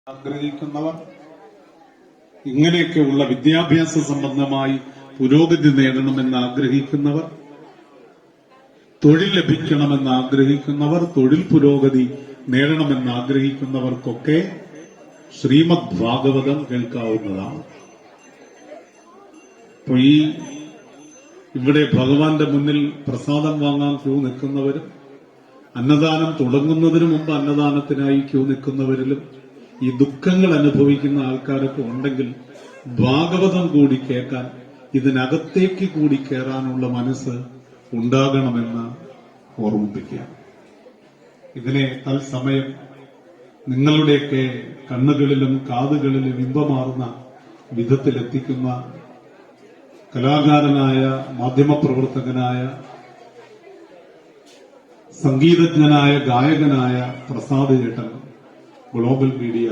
ആഗ്രഹിക്കുന്നവർ, ഇങ്ങനെയൊക്കെയുള്ള വിദ്യാഭ്യാസ സംബന്ധമായി പുരോഗതി നേടണമെന്ന് ആഗ്രഹിക്കുന്നവർ, തൊഴിൽ ലഭിക്കണമെന്ന് ആഗ്രഹിക്കുന്നവർ, തൊഴിൽ പുരോഗതി നേടണമെന്ന് ആഗ്രഹിക്കുന്നവർക്കൊക്കെ ശ്രീമദ് ഭാഗവതം കേൾക്കാവുന്നതാണ്. അപ്പൊ ഇവിടെ ഭഗവാന്റെ മുന്നിൽ പ്രസാദം വാങ്ങാൻ ക്യൂ നിൽക്കുന്നവരും, അന്നദാനം തുടങ്ങുന്നതിന് മുമ്പ് അന്നദാനത്തിനായി ക്യൂ നിൽക്കുന്നവരിലും ഈ ദുഃഖങ്ങൾ അനുഭവിക്കുന്ന ആൾക്കാരൊക്കെ ഉണ്ടെങ്കിൽ ഭാഗവതം കൂടി കേൾക്കാൻ, ഇതിനകത്തേക്ക് കൂടി കയറാനുള്ള മനസ്സ് ഉണ്ടാകണമെന്ന് ഓർമ്മിപ്പിക്കുക. ഇതിനെ തത്സമയം നിങ്ങളുടെയൊക്കെ കണ്ണുകളിലും കാതുകളിലും ഇമ്പമാർന്ന വിധത്തിലെത്തിക്കുന്ന കലാകാരനായ, മാധ്യമപ്രവർത്തകനായ, സംഗീതജ്ഞനായ, ഗായകനായ പ്രസാദ് ചേട്ടൻ ഗ്ലോബൽ മീഡിയ